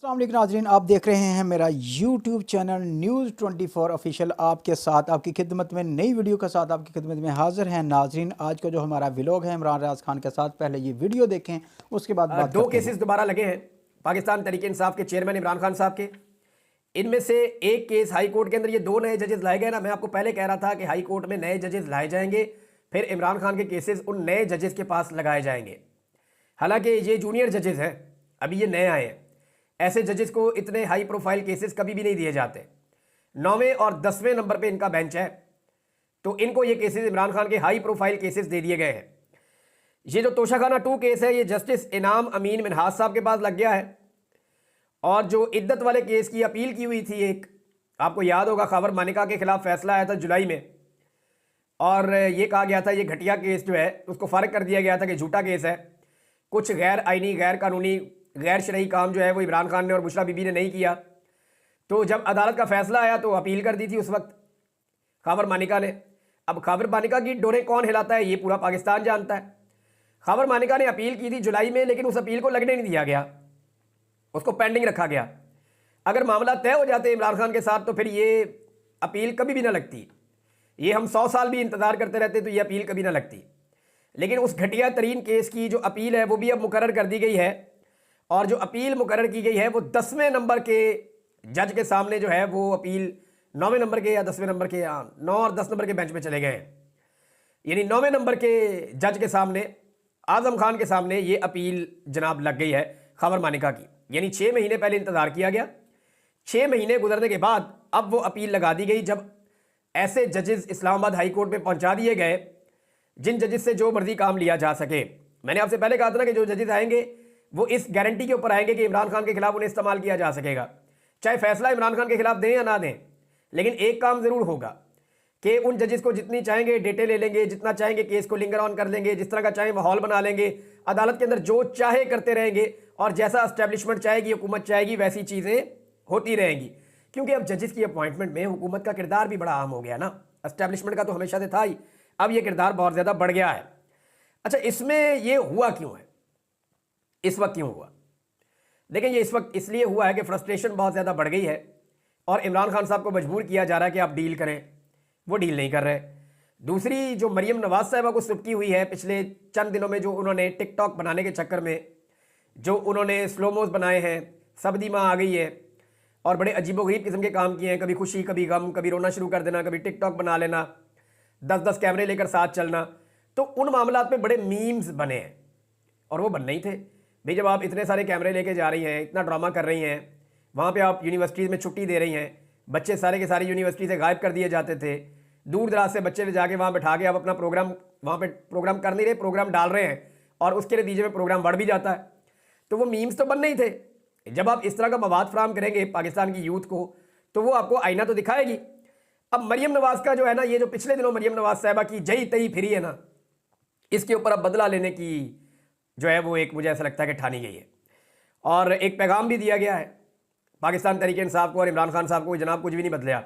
अस्सलाम वालेकुम नाज़रीन, आप देख रहे हैं मेरा यूट्यूब चैनल न्यूज़ 24 ऑफिशियल। आपके साथ आपकी खिदमत में नई वीडियो के साथ आपकी खिदमत में हाजिर हैं नाज़रीन। आज का जो हमारा व्लॉग है इमरान राज खान के साथ, पहले ये वीडियो देखें उसके बाद बात दो करते हैं। केसेस दोबारा लगे हैं पाकिस्तान तहरीक इंसाफ के चेयरमैन इमरान खान साहब के। इनमें से एक केस हाई कोर्ट के अंदर, ये दो नए जजेस लाए गए ना। मैं आपको पहले कह रहा था कि हाई कोर्ट में नए जजेस लाए जाएंगे, फिर इमरान खान के केसेस उन नए जजेस के पास लगाए जाएंगे। हालांकि ये जूनियर जजेस हैं, अभी ये नए आए हैं। ऐसे जजेस को इतने हाई प्रोफाइल केसेस कभी भी नहीं दिए जाते। 9वें और 10वें नंबर पे इनका बेंच है, तो इनको ये केसेस इमरान खान के हाई प्रोफाइल केसेस दे दिए गए हैं। ये जो तोशाखाना 2 केस है, ये जस्टिस इनाम अमीन मिनहाज साहब के पास लग गया है। और जो इद्दत वाले केस की अपील की हुई थी, एक आपको याद होगा, खबर मानिका के खिलाफ फैसला आया था जुलाई में, और ये कहा गया था ये घटिया केस जो है उसको फारिग कर दिया गया था कि झूठा केस है। कुछ गैर आईनी, गैर कानूनी, गैर शरई काम जो है वो इमरान खान ने और बुशरा बीबी ने नहीं किया। तो जब अदालत का फैसला आया तो अपील कर दी थी उस वक्त खबर मानिका ने। अब खबर मानिका की डोरें कौन हिलाता है ये पूरा पाकिस्तान जानता है। खबर मानिका ने अपील की थी जुलाई में, लेकिन उस अपील को लगने नहीं दिया गया, उसको पेंडिंग रखा गया। अगर मामला तय हो जाते इमरान खान के साथ तो फिर ये अपील कभी भी ना लगती। ये हम 100 साल भी इंतजार करते रहते तो ये अपील कभी ना लगती। लेकिन उस घटिया तरीन केस की जो अपील है वो भी अब मुकर्रर कर दी गई है, और जो अपील मुकर्रर की गई है वो 10वें नंबर के जज के सामने जो है वो अपील 9वें नंबर के या 10वें नंबर के, 9 और 10 नंबर के बेंच में चले गए हैं। यानी 9वें नंबर के जज के सामने, आजम खान के सामने ये अपील जनाब लग गई है खबर मानिका की। यानी 6 महीने पहले इंतजार किया गया, 6 महीने गुजरने के बाद अब वो अपील लगा दी गई। जब ऐसे जजेस इस्लामाबाद हाई कोर्ट में पहुंचा दिए गए जिन जजेस से जो मर्जी काम लिया जा सके। मैंने आपसे पहले कहा था ना कि जो जजेस आएंगे वो इस गारंटी के ऊपर आएंगे कि इमरान खान के खिलाफ उन्हें इस्तेमाल किया जा सकेगा, चाहे फैसला इमरान खान के खिलाफ दें या ना दें। लेकिन एक काम जरूर होगा कि उन जजेस को जितनी चाहेंगे डेटे ले लेंगे, जितना चाहेंगे केस को लिंगर ऑन कर लेंगे, जिस तरह का चाहे माहौल बना लेंगे, अदालत के अंदर जो चाहे करते रहेंगे, और जैसा एस्टेब्लिशमेंट चाहेगी, हुकूमत चाहेगी, वैसी चीज़ें होती रहेंगी। क्योंकि अब जजेस की अपॉइंटमेंट में हुकूमत का किरदार भी बड़ा आम हो गया ना। एस्टेब्लिशमेंट का तो हमेशा से था ही, अब यह किरदार बहुत ज़्यादा बढ़ गया है। अच्छा, इसमें यह हुआ क्यों है, इस वक्त क्यों हुआ? देखें, ये इस वक्त इसलिए हुआ है कि फ्रस्ट्रेशन बहुत ज़्यादा बढ़ गई है और इमरान खान साहब को मजबूर किया जा रहा है कि आप डील करें, वो डील नहीं कर रहे। दूसरी जो मरियम नवाज साहिबा को सुबकी हुई है पिछले चंद दिनों में, जो उन्होंने टिकटॉक बनाने के चक्कर में जो उन्होंने स्लोमोज बनाए हैं, सबदी माँ आ गई है और बड़े अजीबोगरीब किस्म के काम किए हैं, कभी खुशी कभी गम, कभी रोना शुरू कर देना, कभी टिकटॉक बना लेना, 10-10 कैमरे लेकर साथ चलना। तो उन मामलात में बड़े मीम्स बने हैं और वो बनने ही थे भाई। जब आप इतने सारे कैमरे लेके जा रही हैं, इतना ड्रामा कर रही हैं, वहाँ पे आप यूनिवर्सिटीज़ में छुट्टी दे रही हैं, बच्चे सारे के सारे यूनिवर्सिटी से गायब कर दिए जाते थे, दूर दराज से बच्चे ले जाके वहाँ बैठा के आप अपना प्रोग्राम वहाँ पे प्रोग्राम कर नहीं रहे, प्रोग्राम डाल रहे हैं, और उसके नतीजे में प्रोग्राम बढ़ भी जाता है। तो वो मीम्स तो बनने ही थे। जब आप इस तरह का मवाद फराहम करेंगे पाकिस्तान की यूथ को, तो वो आपको आईना तो दिखाएगी। अब मरियम नवाज का जो है ना, ये जो पिछले दिनों मरियम नवाज साहिबा की जई तई फिरी है ना, इसके ऊपर अब बदला लेने की जो है वो एक, मुझे ऐसा लगता है कि ठानी गई है। और एक पैगाम भी दिया गया है पाकिस्तान तहरीक इंसाफ को और इमरान खान साहब को, जनाब कुछ भी नहीं बदला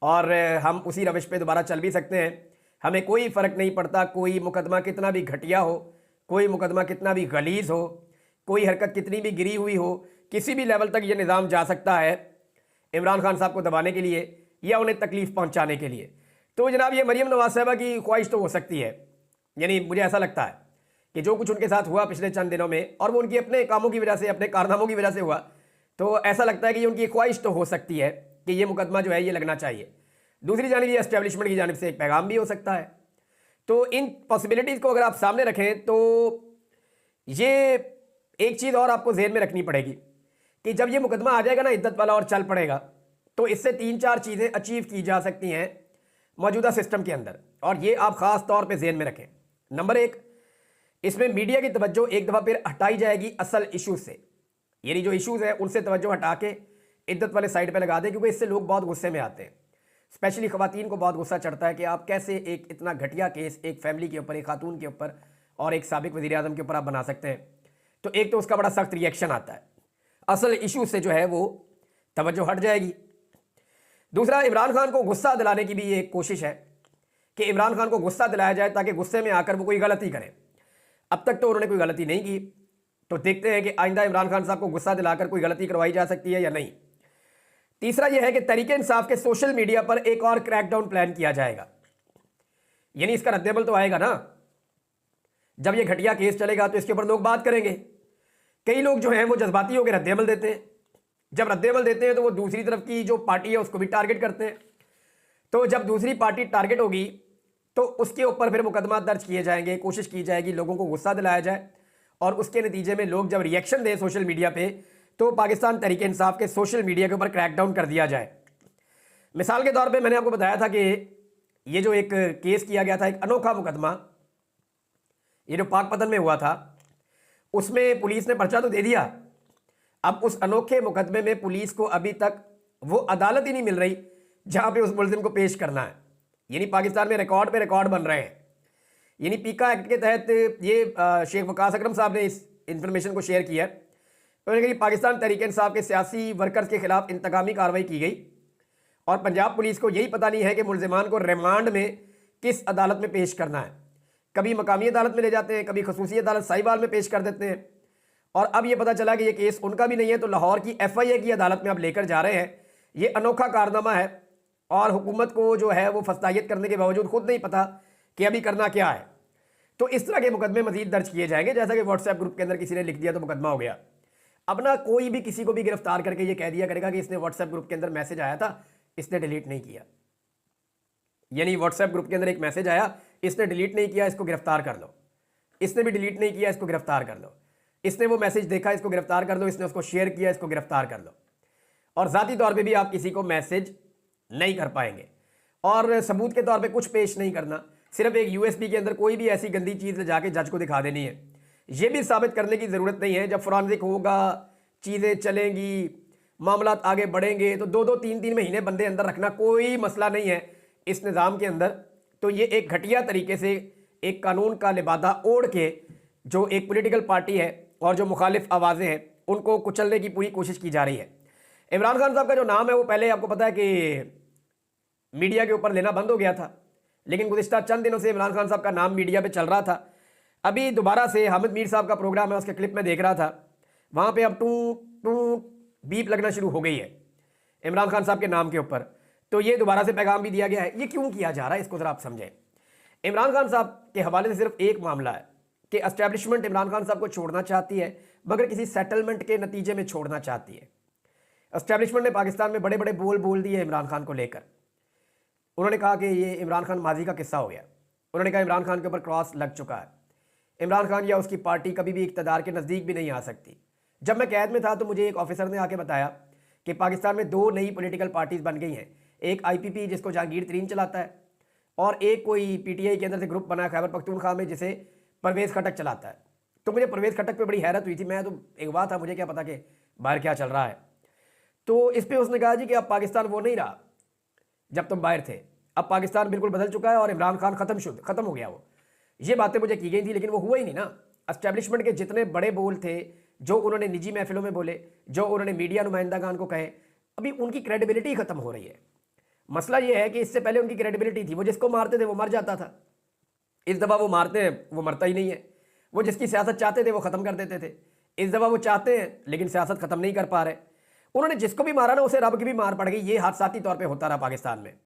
और हम उसी रविश पे दोबारा चल भी सकते हैं। हमें कोई फ़र्क नहीं पड़ता कोई मुकदमा कितना भी घटिया हो, कोई मुकदमा कितना भी गलीज़ हो, कोई हरकत कितनी भी गिरी हुई हो, किसी भी लेवल तक ये निज़ाम जा सकता है इमरान खान साहब को दबाने के लिए या उन्हें तकलीफ़ पहुँचाने के लिए। तो जनाब ये मरियम नवाज साहिबा की ख्वाहिश तो हो सकती है। यानी मुझे ऐसा लगता है कि जो कुछ उनके साथ हुआ पिछले चंद दिनों में, और वो उनकी अपने कामों की वजह से, अपने कारनामों की वजह से हुआ, तो ऐसा लगता है कि ये उनकी ख्वाहिश तो हो सकती है कि ये मुकदमा जो है ये लगना चाहिए। दूसरी जानिब ये एस्टेब्लिशमेंट की जानिब से एक पैगाम भी हो सकता है। तो इन पॉसिबिलिटीज़ को अगर आप सामने रखें तो ये एक चीज़ और आपको जहन में रखनी पड़ेगी कि जब ये मुकदमा आ जाएगा ना इद्दत वाला और चल पड़ेगा, तो इससे 3-4 चीज़ें अचीव की जा सकती हैं मौजूदा सिस्टम के अंदर, और ये आप ख़ास तौर पे जहन में रखें। नंबर 1, इसमें मीडिया की तवज्जो एक दफ़ा फिर हटाई जाएगी असल इशूज़ से। यानी जो इशूज़ हैं उनसे तवज्जो हटा के इद्दत वाले साइड पे लगा दें, क्योंकि इससे लोग बहुत गुस्से में आते हैं। स्पेशली ख़वातीन को बहुत गुस्सा चढ़ता है कि आप कैसे एक इतना घटिया केस एक फैमिली के ऊपर, एक खातून के ऊपर और एक साबिक वज़ीर आज़म के ऊपर आप बना सकते हैं। तो एक तो उसका बड़ा सख्त रिएक्शन आता है, असल इशू से जो है वो तवज्जो हट जाएगी। दूसरा, इमरान खान को गुस्सा दिलाने की भी एक कोशिश है कि इमरान खान को गुस्सा दिलाया जाए ताकि गुस्से में आकर वो कोई गलती करें। अब तक तो उन्होंने कोई गलती नहीं की, तो देखते हैं कि आइंदा इमरान खान साहब को गुस्सा दिलाकर कोई गलती करवाई जा सकती है या नहीं। तीसरा यह है कि तहरीक इंसाफ के सोशल मीडिया पर एक और क्रैकडाउन प्लान किया जाएगा। यानी इसका रद्देमल तो आएगा ना, जब यह घटिया केस चलेगा तो इसके ऊपर लोग बात करेंगे। कई लोग जो हैं वो जज्बाती होकर रद्देमल देते हैं, जब रद्देमल देते हैं तो वो दूसरी तरफ की जो पार्टी है उसको भी टारगेट करते हैं। तो जब दूसरी पार्टी टारगेट होगी तो उसके ऊपर फिर मुकदमा दर्ज किए जाएंगे, कोशिश की जाएगी लोगों को गुस्सा दिलाया जाए, और उसके नतीजे में लोग जब रिएक्शन दें सोशल मीडिया पे तो पाकिस्तान तहरीक इंसाफ के सोशल मीडिया के ऊपर क्रैकडाउन कर दिया जाए। मिसाल के तौर पे मैंने आपको बताया था कि ये जो एक केस किया गया था, एक अनोखा मुकदमा, ये जो पाकपतन में हुआ था, उसमें पुलिस ने पर्चा तो दे दिया। अब उस अनोखे मुकदमे में पुलिस को अभी तक वो अदालत ही नहीं मिल रही जहां पे उस मुलजिम को पेश करना है। यानी पाकिस्तान में रिकॉर्ड पे रिकॉर्ड बन रहे हैं। यानी पीका एक्ट के तहत ये शेख वकास अकरम साहब ने इस इंफॉर्मेशन को शेयर किया। उन्होंने कहा पाकिस्तान तहरीक इंसाफ के सियासी वर्कर्स के खिलाफ इंतकामी कार्रवाई की गई और पंजाब पुलिस को यही पता नहीं है कि मुलजिमान को रिमांड में किस अदालत में पेश करना है। कभी मकामी अदालत में ले जाते हैं, कभी खसूसी अदालत साहिवाल में पेश कर देते हैं, और अब ये पता चला कि ये केस उनका भी नहीं है तो लाहौर की FIA की अदालत में अब लेकर जा रहे हैं। ये अनोखा कारनामा है और हुकूमत को जो है वो फस्तायत करने के बावजूद खुद नहीं पता कि अभी करना क्या है। तो इस तरह के मुकदमे मजीद दर्ज किए जाएंगे, जैसा कि व्हाट्सएप ग्रुप के अंदर किसी ने लिख दिया तो मुकदमा हो गया। अब ना कोई भी किसी को भी गिरफ्तार करके ये कह दिया करेगा कि इसने व्हाट्सएप ग्रुप के अंदर मैसेज आया था, इसने डिलीट नहीं किया। यानी व्हाट्सएप ग्रुप के अंदर एक मैसेज आया, इसने डिलीट नहीं किया, इसको गिरफ्तार कर लो। इसने भी डिलीट नहीं किया, इसको गिरफ्तार कर लो। इसने वो मैसेज देखा, इसको गिरफ्तार कर लो। इसने उसको शेयर किया, इसको गिरफ्तार कर लो। और ज़ाती तौर पे भी आप किसी को मैसेज नहीं कर पाएंगे और सबूत के तौर पे कुछ पेश नहीं करना, सिर्फ एक USB के अंदर कोई भी ऐसी गंदी चीज़ ले जाके जज को दिखा देनी है। ये भी साबित करने की ज़रूरत नहीं है। जब फोरेंसिक होगा, चीज़ें चलेंगी, मामला आगे बढ़ेंगे, तो 2-2, 3-3 महीने बंदे अंदर रखना कोई मसला नहीं है इस निज़ाम के अंदर। तो ये एक घटिया तरीके से एक कानून का लिबादा ओढ़ के जो एक पॉलिटिकल पार्टी है और जो मुखालिफ आवाज़ें हैं उनको कुचलने की पूरी कोशिश की जा रही है। इमरान खान साहब का जो नाम है वो पहले आपको पता है कि मीडिया के ऊपर लेना बंद हो गया था, लेकिन गुज़िश्ता चंद दिनों से इमरान खान साहब का नाम मीडिया पे चल रहा था। अभी दोबारा से हामिद मीर साहब का प्रोग्राम है, उसके क्लिप में देख रहा था, वहाँ पे अब टू टू बीप लगना शुरू हो गई है इमरान खान साहब के नाम के ऊपर। तो ये दोबारा से पैगाम भी दिया गया है। ये क्यों किया जा रहा है, इसको ज़रा आप समझें। इमरान खान साहब के हवाले से सिर्फ एक मामला है कि एस्टैब्लिशमेंट इमरान खान साहब को छोड़ना चाहती है, मगर किसी सेटलमेंट के नतीजे में छोड़ना चाहती है। एस्टैब्लिशमेंट ने पाकिस्तान में बड़े बड़े बोल दिए इमरान खान को लेकर। उन्होंने कहा कि ये इमरान खान माजी का किस्सा हो गया। उन्होंने कहा इमरान खान के ऊपर क्रॉस लग चुका है, इमरान खान या उसकी पार्टी कभी भी इक़्तिदार के नज़दीक भी नहीं आ सकती। जब मैं कैद में था तो मुझे एक ऑफिसर ने आके बताया कि पाकिस्तान में 2 नई पॉलिटिकल पार्टीज़ बन गई हैं, एक IPP जिसको जहांगीर तरीन चलाता है, और एक कोई PTI के अंदर से ग्रुप बना है खैबर पख्तूनख्वा में जिसे परवेज़ खटक चलाता है। तो मुझे परवेज़ खटक पे बड़ी हैरत हुई थी। मैं तो अगवा था, मुझे क्या पता कि बाहर क्या चल रहा है। तो इस पर उसने कहा जी कि अब पाकिस्तान वो नहीं रहा जब तुम बाहर थे, अब पाकिस्तान बिल्कुल बदल चुका है और इमरान खान ख़त्म हो गया। वो ये बातें मुझे की गई थी, लेकिन वो हुआ ही नहीं ना। एस्टैब्लिशमेंट के जितने बड़े बोल थे जो उन्होंने निजी महफिलों में बोले, जो उन्होंने मीडिया नुमाइंदागान को कहे, अभी उनकी क्रेडिबिलिटी ख़त्म हो रही है। मसला ये है कि इससे पहले उनकी क्रेडिबिलिटी थी, वो जिसको मारते थे वो मर जाता था। इस दफ़ा वो मारते हैं वो मरता ही नहीं है। वो जिसकी सियासत चाहते थे वो ख़त्म कर देते थे। इस दफ़ा वो चाहते हैं लेकिन सियासत ख़त्म नहीं कर पा रहे। उन्होंने जिसको भी मारा ना उसे रब की भी मार पड़ गई। ये हादसाती तौर पे होता रहा पाकिस्तान में।